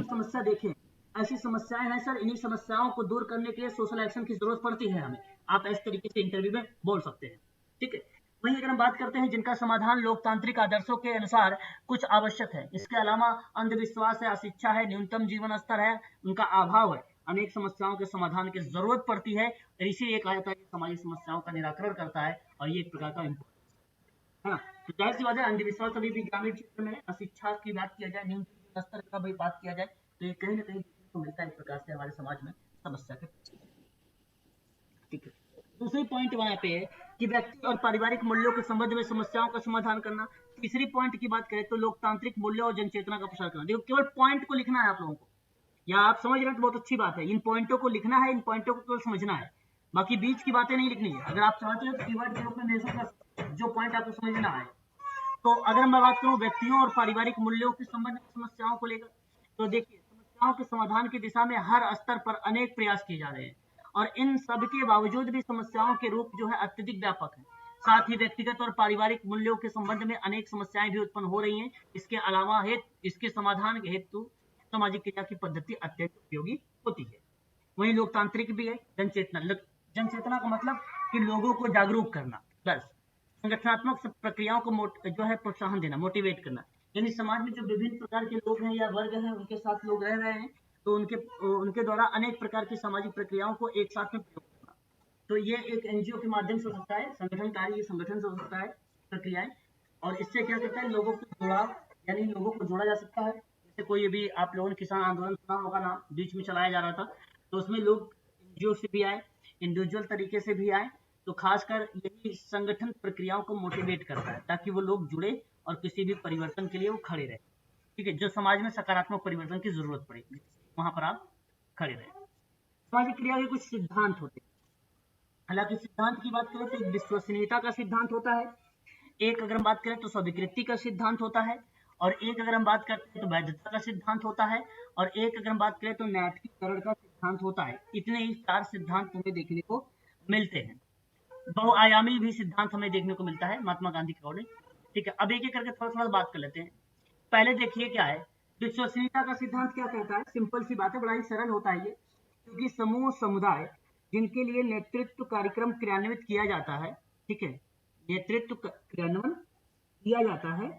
समस्या देखें, ऐसी समस्याएं हैं सर, इन्हीं समस्याओं को दूर करने के लिए सोशल एक्शन की जरूरत पड़ती है हमें। आप इस तरीके से इंटरव्यू में बोल सकते हैं, ठीक है। वहीं अगर हम बात करते हैं जिनका समाधान लोकतांत्रिक आदर्शों के अनुसार कुछ आवश्यक है, इसके अलावा अंधविश्वास है, अशिक्षा है, न्यूनतम जीवन स्तर है, उनका अभाव है, अनेक समस्याओं के समाधान की जरूरत पड़ती है, और इसीलिए कहा जाता है कि सामाजिक समस्याओं का निराकरण करता है, और ये एक प्रकार का इम्पोर्टेंस है ना। तो जाहिर सी बात है, अंधविश्वास अभी भी ग्रामीण क्षेत्र में, अशिक्षा की बात किया जाए, न्यूनतम जीवन स्तर का भी बात किया जाए, तो ये कहीं ना कहीं तो मिलता है एक प्रकार से हमारे समाज में समस्या के, ठीक है। दूसरी पॉइंट वहां पे है कि व्यक्ति और पारिवारिक मूल्यों के संबंध में समस्याओं का समाधान करना। तीसरी पॉइंट की बात करें तो लोकतांत्रिक मूल्यों और जनचेतना का प्रसार करना। देखो, केवल पॉइंट को लिखना है आप लोगों को, या आप समझ रहे हैं तो बहुत अच्छी बात है, इन पॉइंटों को लिखना है, इन पॉइंटों को केवल समझना है, बाकी बीच की बातें नहीं लिखनी है। अगर आप चाहते हो तो कीवर्ड के रूप में मेंशन कर, जो पॉइंट आपको समझना है। तो अगर मैं बात करूं व्यक्तियों और पारिवारिक मूल्यों के संबंध में समस्याओं को लेकर, तो देखिए, समस्याओं के समाधान की दिशा में हर स्तर पर अनेक प्रयास किए जा रहे हैं, और इन सब के बावजूद भी समस्याओं के रूप जो है अत्यधिक व्यापक है। साथ ही व्यक्तिगत और पारिवारिक मूल्यों के संबंध में अनेक समस्याएं भी उत्पन्न हो रही हैं। इसके अलावा इसके समाधान हेतु सामाजिक क्रिया की पद्धति अत्यंत उपयोगी होती है। वहीं लोकतांत्रिक भी है। जनचेतना का मतलब कि लोगों को जागरूक करना, प्लस संगठनात्मक प्रक्रियाओं को जो है प्रोत्साहन देना, मोटिवेट करना। यानी समाज में जो विभिन्न प्रकार के लोग हैं या वर्ग हैं, उनके साथ लोग रह रहे हैं, तो उनके द्वारा अनेक प्रकार की सामाजिक प्रक्रियाओं को एक साथ में प्रयोग करना। तो ये एक एनजीओ के माध्यम से हो सकता है, संगठन से हो सकता है प्रक्रियाएं। और इससे क्या करता है, लोगों को जुड़ाव, यानी लोगों को जोड़ा जा सकता है। जैसे कोई भी आप लोगों ने किसान आंदोलन सुना होगा ना, बीच में चलाया जा रहा था, तो उसमें लोग एनजीओ से भी आए, इंडिविजुअल तरीके से भी आए। तो खासकर यही संगठन प्रक्रियाओं को मोटिवेट करता है ताकि वो लोग जुड़े और किसी भी परिवर्तन के लिए वो खड़े रहे। ठीक है, जो समाज में सकारात्मक परिवर्तन की जरूरत पड़े वहां पर आप खड़े रहे। सामाजिक क्रिया के कुछ सिद्धांत होते हैं। हालांकि सिद्धांत की बात करें तो एक विश्वसनीयता का सिद्धांत होता है, एक अगर हम बात करें तो स्वीकृति का सिद्धांत होता है, और एक अगर हम बात करते हैं तो वैधता का सिद्धांत होता है, और एक अगर हम बात करें तो नैतिकीकरण का सिद्धांत होता है। इतने ही 4 सिद्धांत हमें देखने को मिलते हैं। बहुआयामी भी सिद्धांत हमें देखने को मिलता है महात्मा गांधी के अकॉर्डिंग। ठीक है, अब एक एक करके थोड़ा थोड़ा बात कर लेते हैं। पहले देखिए क्या है, विश्वसनीयता का सिद्धांत क्या कहता है। सिंपल सी बात है, बड़ा ही सरल होता है ये। क्योंकि समूह समुदाय जिनके लिए नेतृत्व कार्यक्रम क्रियान्वित किया जाता है, ठीक है, नेतृत्व क्रियान्वयन किया जाता है,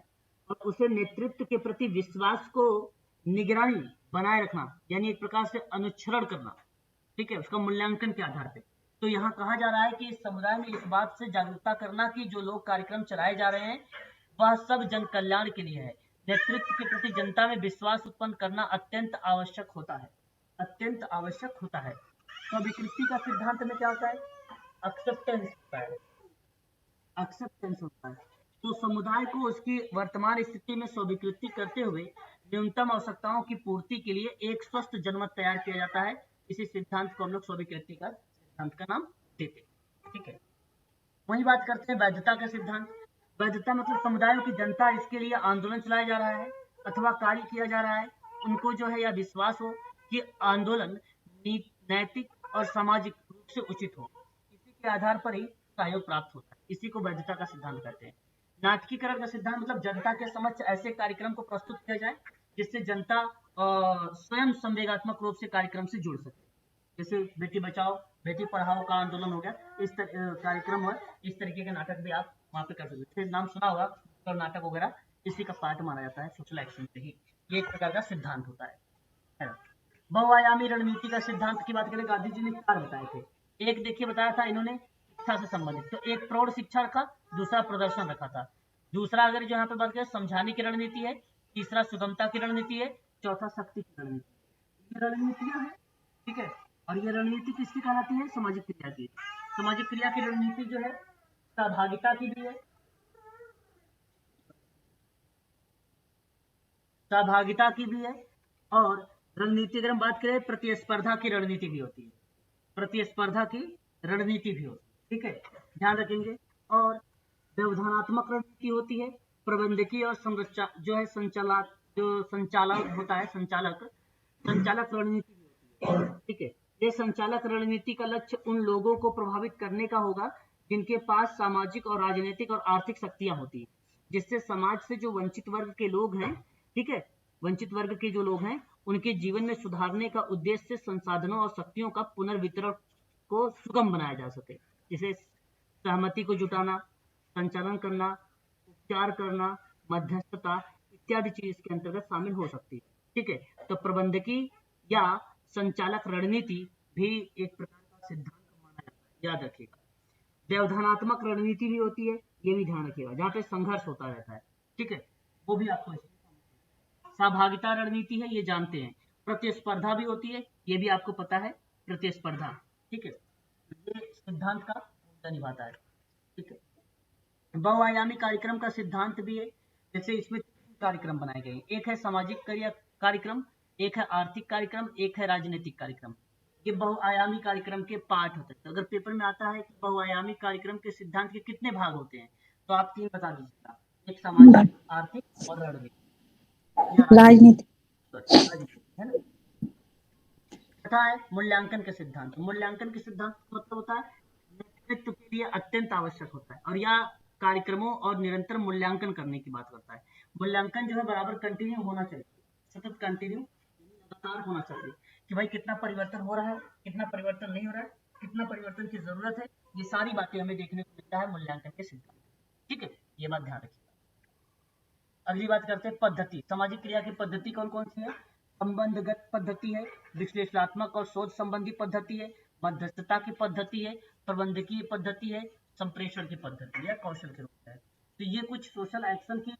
और उसे नेतृत्व के प्रति विश्वास को निगरानी बनाए रखना, यानी एक प्रकार से अनुच्छरण करना, ठीक है, उसका मूल्यांकन के आधार पे। तो यहाँ कहा जा रहा है कि इस समुदाय में इस बात से जागरूकता करना कि जो लोग कार्यक्रम चलाए जा रहे हैं वह सब जन कल्याण के लिए है। नेतृत्व के प्रति जनता में विश्वास उत्पन्न करना अत्यंत आवश्यक होता है, अत्यंत आवश्यक होता है। तो विकृति का सिद्धांत में क्या होता है, एक्सेप्टेंस होता है, एक्सेप्टेंस होता है। तो समुदाय को उसकी वर्तमान स्थिति में स्वीकृति करते हुए न्यूनतम आवश्यकताओं की पूर्ति के लिए एक स्वस्थ जनमत तैयार किया जाता है। इसी सिद्धांत को हम लोग स्वीकृति का सिद्धांत का नाम देते हैं। ठीक है, वही बात करते हैं वैधता का सिद्धांत। वैधता मतलब समुदायों की जनता इसके लिए आंदोलन चलाया जा रहा है अथवा कार्य किया जा रहा है, उनको जो है यह विश्वास हो कि आंदोलन नैतिक और सामाजिक रूप से उचित हो, इसी के आधार पर ही सहयोग प्राप्त होता है। इसी को वैधता का सिद्धांत कहते हैं। नाटकीकरण का सिद्धांत मतलब जनता के समक्ष ऐसे कार्यक्रम को प्रस्तुत किया जाए जिससे जनता स्वयं संवेगात्मक रूप से कार्यक्रम से जुड़ सके। जैसे बेटी बचाओ बेटी पढ़ाओ का आंदोलन हो गया, इस कार्यक्रम और इस तरीके के नाटक भी आप वहाँ पे कर सकते हैं। नाम सुना होगा तो नाटक वगैरह इसी का पार्ट माना जाता है, सोशल एक्शन से ही। ये एक प्रकार का सिद्धांत होता है। बहुआयामी रणनीति का सिद्धांत की बात करें, गांधी जी ने 4 बताए थे। एक देखिए बताया था इन्होंने शिक्षा से संबंधित, तो एक प्रौढ़ शिक्षा रखा, दूसरा प्रदर्शन रखा था, दूसरा अगर जो यहाँ पे बात करें समझाने की रणनीति है, तीसरा सुगमता की रणनीति है, चौथा शक्ति की रणनीति। ये रणनीतियां है, ठीक है। और ये रणनीति किसकी कहलाती है, सामाजिक क्रिया की। सामाजिक क्रिया की रणनीति जो है सहभागिता की भी है, सहभागिता की भी है, और रणनीति अगर हम बात करें प्रतिस्पर्धा की रणनीति भी होती है, प्रतिस्पर्धा की रणनीति भी होती है, ठीक है, ध्यान रखेंगे। और व्यवधानात्मक रणनीति होती है, प्रबंधकीय और जो है संचालक होता है, संचालक रणनीति भी होती है, ठीक है। ये संचालक रणनीति का लक्ष्य उन लोगों को प्रभावित करने का होगा जिनके पास सामाजिक और राजनीतिक और आर्थिक शक्तियां होती है, जिससे समाज से जो वंचित वर्ग के लोग हैं, ठीक है, वंचित वर्ग के जो लोग हैं उनके जीवन में सुधारने का उद्देश्य से संसाधनों और शक्तियों का पुनर्वितरण को सुगम बनाया जा सके। जैसे सहमति को जुटाना, संचालन करना, उपचार करना, मध्यस्थता इत्यादि चीज इसके अंतर्गत शामिल हो सकती है, ठीक है। तो प्रबंधकी या संचालक रणनीति भी एक प्रकार का सिद्धांत माना जाता है, याद रखिएगा। व्यवधानात्मक रणनीति भी होती है, ये भी ध्यान रखिएगा, जहाँ पे संघर्ष होता रहता है, ठीक है, वो भी आपको। सहभागिता रणनीति है, ये जानते हैं। प्रतिस्पर्धा भी होती है, ये भी आपको पता है, प्रतिस्पर्धा, ठीक है, ये सिद्धांत का भूमिका निभाता है, ठीक है। बहुआयामी कार्यक्रम का सिद्धांत भी है, जैसे इसमें 3 कार्यक्रम बनाए गए हैं, एक है सामाजिक कार्यक्रम, एक है आर्थिक कार्यक्रम, एक है राजनीतिक कार्यक्रम। ये बहुआयामी कार्यक्रम के पार्ट होते हैं। तो अगर पेपर में आता है कि बहुआयामी कार्यक्रम के सिद्धांत के कितने भाग होते हैं, तो आप 3 बता दीजिएगा, एक सामाजिक, आर्थिक और रणनीतिक,
राजनीति
है ना। छठा है मूल्यांकन के सिद्धांत। मूल्यांकन के सिद्धांत मतलब होता है अस्तित्व के लिए अत्यंत आवश्यक होता है और यह कार्यक्रमों और निरंतर मूल्यांकन करने की बात करता है। मूल्यांकन जो है बराबर कंटिन्यू होना चाहिए, सतत कंटिन्यू लगातार होना चाहिए कि भाई कितना परिवर्तन हो रहा है, कितना परिवर्तन नहीं हो रहा है, कितना परिवर्तन की जरूरत है। ये सारी बातें हमें देखने को मिलता है मूल्यांकन के सिद्धांत। ठीक है, ये बात ध्यान रखिए। अगली बात करते हैं पद्धति। सामाजिक क्रिया की पद्धति कौन कौन सी है? संबंधगत पद्धति है, विश्लेषणात्मक और शोध संबंधी पद्धति है, मध्यस्थता की पद्धति है, प्रबंधकीय पद्धति है, संप्रेषण की पद्धति या कौशल के रूप में है। तो ये कुछ सोशल एक्शन की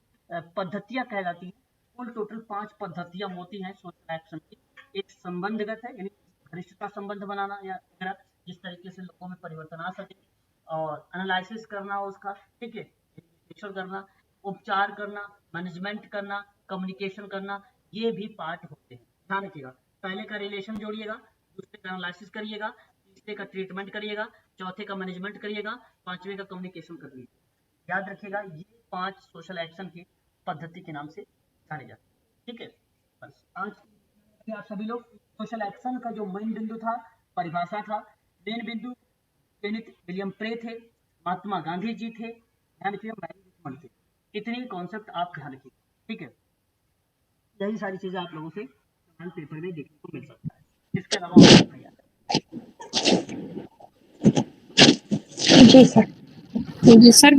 पद्धतियां कहलाती हैं। कुल टोटल 5 पद्धतियां होती हैं सोशल एक्शन की। एक संबंधगत है, यानी घनिष्ठता संबंध बनाना या जिस तरीके से लोगों में परिवर्तन आ सके, और एनालिसिस करना उसका, ठीक है, विश्लेषण करना, उपचार करना, मैनेजमेंट करना, कम्युनिकेशन करना, ये भी पार्ट होते हैं। ध्यान रखिएगा, पहले का रिलेशन जोड़िएगा, दूसरे का एनालिसिस करिएगा, तीसरे का ट्रीटमेंट करिएगा, चौथे का मैनेजमेंट करिएगा, पांचवे का कम्युनिकेशन कर लीजिए। याद रखिएगा, ये 5 सोशल एक्शन की पद्धति के नाम से जाने जाते हैं। ठीक है, बस आज आप सभी लोग सोशल एक्शन का जो मेन बिंदु था, परिभाषा था, मेन बिंदु बेनिट विलियम प्रे थे, महात्मा गांधी जी थे, ध्यान रखिएगा, मैरी रिचमंड थे। इतनी कॉन्सेप्ट आप ध्यान रखिए। ठीक है, यही सारी चीजें आप लोगों से पेपर में देखने को मिल सकता है। इसके अलावा
जी सर।
जी सर।